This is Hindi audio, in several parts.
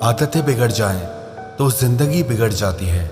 आदतें बिगड़ जाएं तो जिंदगी बिगड़ जाती है,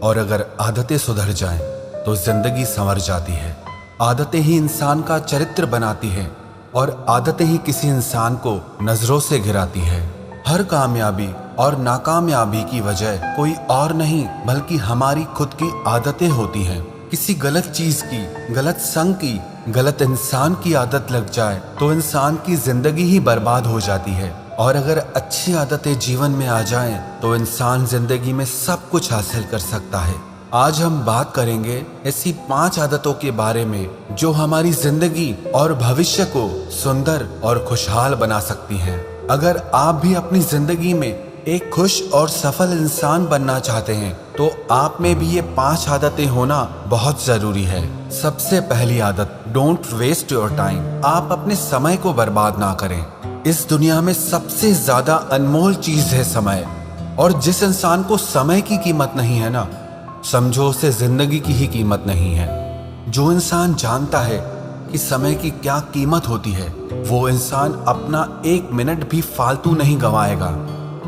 और अगर आदतें सुधर जाएं तो जिंदगी संवर जाती है। आदतें ही इंसान का चरित्र बनाती है, और आदतें ही किसी इंसान को नजरों से गिराती है। हर कामयाबी और नाकामयाबी की वजह कोई और नहीं बल्कि हमारी खुद की आदतें होती हैं। किसी गलत चीज की, गलत संग की, गलत इंसान की आदत लग जाए तो इंसान की जिंदगी ही बर्बाद हो जाती है, और अगर अच्छी आदतें जीवन में आ जाएं तो इंसान जिंदगी में सब कुछ हासिल कर सकता है। आज हम बात करेंगे ऐसी 5 आदतों के बारे में जो हमारी जिंदगी और भविष्य को सुंदर और खुशहाल बना सकती हैं। अगर आप भी अपनी जिंदगी में एक खुश और सफल इंसान बनना चाहते हैं तो आप में भी ये 5 आदतें होना बहुत जरूरी है। सबसे पहली आदत, डोंट वेस्ट योर टाइम। आप अपने समय को बर्बाद ना करें। इस दुनिया में सबसे ज्यादा अनमोल चीज है समय, और जिस इंसान को समय की कीमत नहीं है ना, समझो उसे जिंदगी की ही कीमत नहीं है। जो इंसान जानता है कि समय की क्या कीमत होती है, वो इंसान अपना 1 मिनट भी फालतू नहीं गंवाएगा।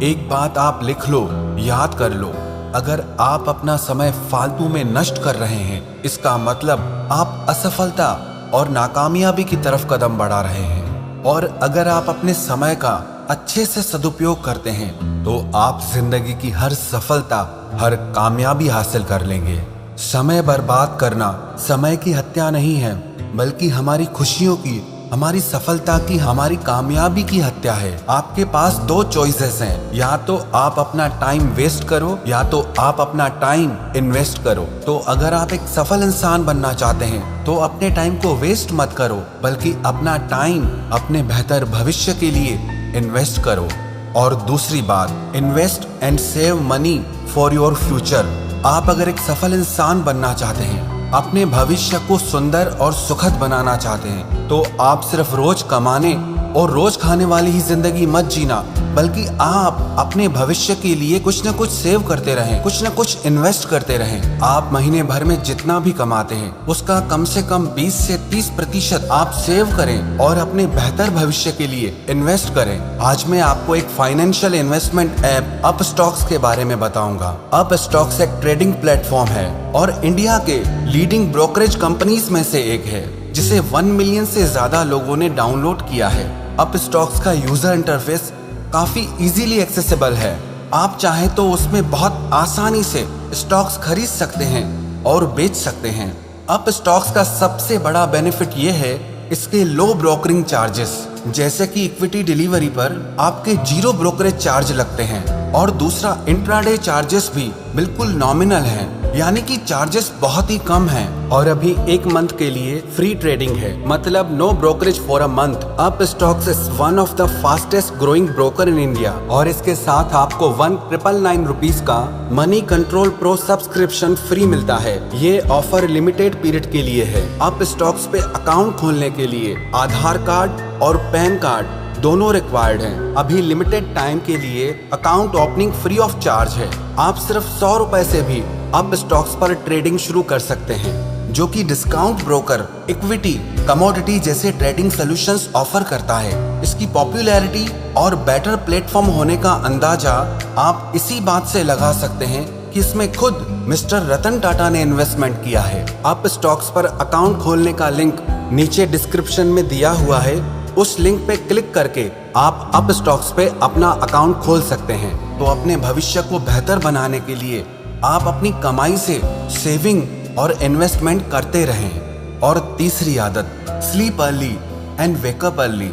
एक बात आप लिख लो, याद कर लो, अगर आप अपना समय फालतू में नष्ट कर रहे हैं, इसका मतलब आप असफलता और नाकामयाबी की तरफ कदम बढ़ा रहे हैं। और अगर आप अपने समय का अच्छे से सदुपयोग करते हैं तो आप जिंदगी की हर सफलता, हर कामयाबी हासिल कर लेंगे। समय बर्बाद करना समय की हत्या नहीं है, बल्कि हमारी खुशियों की, हमारी सफलता की, हमारी कामयाबी की हत्या है। आपके पास 2 चॉइसेस हैं, या तो आप अपना टाइम वेस्ट करो या तो आप अपना टाइम इन्वेस्ट करो। तो अगर आप एक सफल इंसान बनना चाहते हैं तो अपने टाइम को वेस्ट मत करो, बल्कि अपना टाइम अपने बेहतर भविष्य के लिए इन्वेस्ट करो। और दूसरी बात, invest and save money for your future. आप अगर एक सफल इंसान बनना चाहते हैं, अपने भविष्य को सुंदर और सुखद बनाना चाहते हैं, तो आप सिर्फ रोज कमाने और रोज खाने वाली ही जिंदगी मत जीना, बल्कि आप अपने भविष्य के लिए कुछ न कुछ सेव करते रहें, कुछ न कुछ इन्वेस्ट करते रहें। आप महीने भर में जितना भी कमाते हैं उसका कम से कम 20 से 30% आप सेव करें और अपने बेहतर भविष्य के लिए इन्वेस्ट करें। आज मैं आपको एक फाइनेंशियल इन्वेस्टमेंट ऐप अपस्टॉक्स के बारे में बताऊंगा। अपस्टॉक्स एक ट्रेडिंग प्लेटफॉर्म है और इंडिया के लीडिंग ब्रोकरेज कंपनीज में से एक है, जिसे 1 मिलियन से ज्यादा लोगों ने डाउनलोड किया है। अपस्टॉक्स का यूजर इंटरफेस काफी इजीली एक्सेसिबल है। आप चाहें तो उसमें बहुत आसानी से स्टॉक्स खरीद सकते हैं और बेच सकते हैं। अपस्टॉक्स का सबसे बड़ा बेनिफिट ये है इसके लो ब्रोकरिंग चार्जेस, जैसे कि इक्विटी डिलीवरी पर आपके 0 ब्रोकरेज चार्ज लगते हैं, और दूसरा इंट्राडे चार्जेस भी बिल्कुल नॉमिनल हैं, यानी कि चार्जेस बहुत ही कम हैं। और अभी 1 मंथ के लिए फ्री ट्रेडिंग है, मतलब no brokerage for a month. Upstox is one of the fastest growing broker in India, और इसके साथ आपको 1999 रुपीज का Moneycontrol Pro subscription free मिलता है। ये ऑफर लिमिटेड पीरियड के लिए है। अपस्टॉक्स पे अकाउंट खोलने के लिए आधार कार्ड और पैन कार्ड दोनों रिक्वायर्ड हैं। अभी लिमिटेड टाइम के लिए account opening free of charge है। आप सिर्फ 100 रुपए से भी अपस्टॉक्स पर ट्रेडिंग शुरू कर सकते हैं, जो कि डिस्काउंट ब्रोकर इक्विटी, कमोडिटी जैसे ट्रेडिंग सॉल्यूशंस ऑफर करता है। इसकी पॉपुलैरिटी और बेटर प्लेटफॉर्म होने का अंदाजा आप इसी बात से लगा सकते हैं कि इसमें खुद मिस्टर रतन टाटा ने इन्वेस्टमेंट किया है। अपस्टॉक्स पर अकाउंट खोलने का लिंक नीचे डिस्क्रिप्शन में दिया हुआ है। उस लिंक पे क्लिक करके आप अपस्टॉक्स पे अपना अकाउंट खोल सकते हैं। तो अपने भविष्य को बेहतर बनाने के लिए आप अपनी कमाई से सेविंग और इन्वेस्टमेंट करते रहें। और तीसरी आदत, sleep early and wake up early.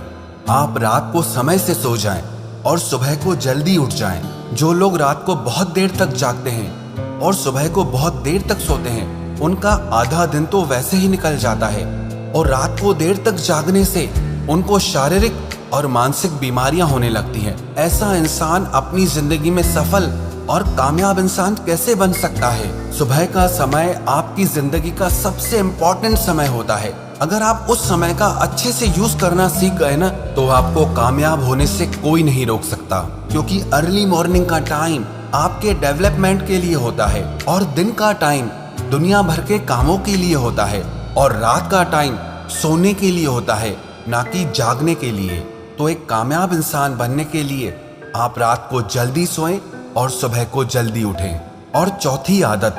आप रात को समय से सो जाएं और सुबह को जल्दी उठ जाएं। जो लोग रात को बहुत देर तक जागते हैं और सुबह को बहुत देर तक सोते हैं, उनका आधा दिन तो वैसे ही निकल जाता है, और रात को देर तक जागने से उनको शारीरिक और मानसिक बीमारियां होने लगती हैं। ऐसा इंसान अपनी जिंदगी में सफल और कामयाब इंसान कैसे बन सकता है? सुबह का समय आपकी जिंदगी का सबसे इम्पोर्टेंट समय होता है। अगर आप उस समय का अच्छे से यूज करना सीख गए ना, तो आपको कामयाब होने से कोई नहीं रोक सकता, क्योंकि अर्ली मॉर्निंग का टाइम आपके डेवलपमेंट के लिए होता है, और दिन का टाइम दुनिया भर के कामों के लिए होता है, और रात का टाइम सोने के लिए होता है, ना कि जागने के लिए। तो एक कामयाब इंसान बनने के लिए आप रात को जल्दी सोएं और सुबह को जल्दी उठें। और चौथी आदत,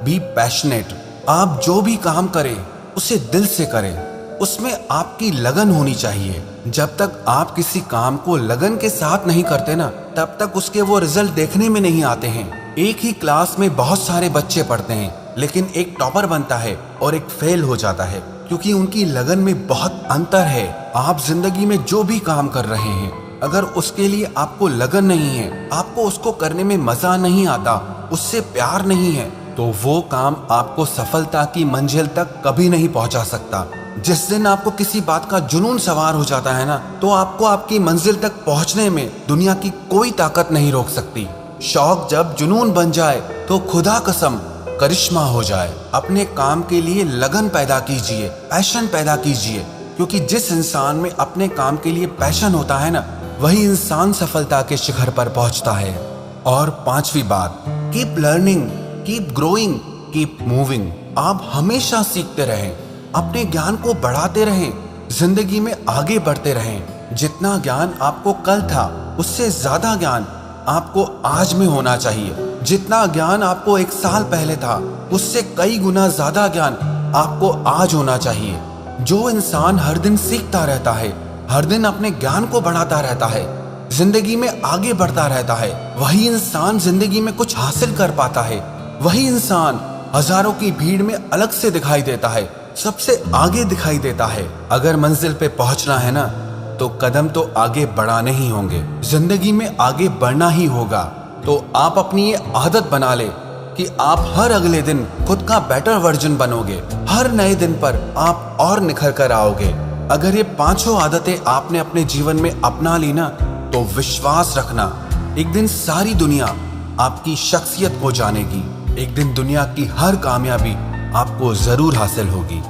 बी पैशनेट। आप जो भी काम करें उसे दिल से करें, उसमें आपकी लगन होनी चाहिए। जब तक आप किसी काम को लगन के साथ नहीं करते ना, तब तक उसके वो रिजल्ट देखने में नहीं आते हैं। एक ही क्लास में बहुत सारे बच्चे पढ़ते हैं, लेकिन एक टॉपर बनता है और एक फेल हो जाता है, क्योंकि उनकी लगन में बहुत अंतर है। आप जिंदगी में जो भी काम कर रहे हैं, अगर उसके लिए आपको लगन नहीं है, आपको उसको करने में मजा नहीं आता, उससे प्यार नहीं है, तो वो काम आपको सफलता की मंजिल तक कभी नहीं पहुंचा सकता। जिस दिन आपको किसी बात का जुनून सवार हो जाता है ना, तो आपको आपकी मंजिल तक पहुंचने में दुनिया की कोई ताकत नहीं रोक सकती। शौक जब जुनून बन जाए तो खुदा कसम करिश्मा हो जाए। अपने काम के लिए लगन पैदा कीजिए, पैशन पैदा कीजिए, क्योंकि जिस इंसान में अपने काम के लिए पैशन होता है ना, वही इंसान सफलता के शिखर पर पहुंचता है। और पांचवी बात, keep learning, keep growing, keep moving. आप हमेशा सीखते रहें, अपने ज्ञान को बढ़ाते रहें, जिंदगी में आगे बढ़ते रहें। जितना ज्ञान आपको कल था, उससे ज्यादा ज्ञान आपको आज में होना चाहिए। जितना ज्ञान आपको एक साल पहले था, उससे कई गुना ज्यादा ज्ञान आपको आज होना चाहिए। जो इंसान हर दिन सीखता रहता है, हर दिन अपने ज्ञान को बढ़ाता रहता है, जिंदगी में आगे बढ़ता रहता है, वही इंसान जिंदगी में कुछ हासिल कर पाता है। वही इंसान हजारों की भीड़ में अलग से दिखाई देता है, सबसे आगे दिखाई देता है। अगर मंजिल पे पहुंचना है ना, तो कदम तो आगे बढ़ाने ही होंगे, जिंदगी में आगे बढ़ना ही होगा। तो आप अपनी ये आदत बना ले कि आप हर अगले दिन खुद का बेटर वर्जन बनोगे। हर नए दिन पर आप और निखर कर आओगे। अगर ये पांचों आदतें आपने अपने जीवन में अपना ली ना, तो विश्वास रखना, एक दिन सारी दुनिया आपकी शख्सियत को जानेगी। एक दिन दुनिया की हर कामयाबी आपको जरूर हासिल होगी।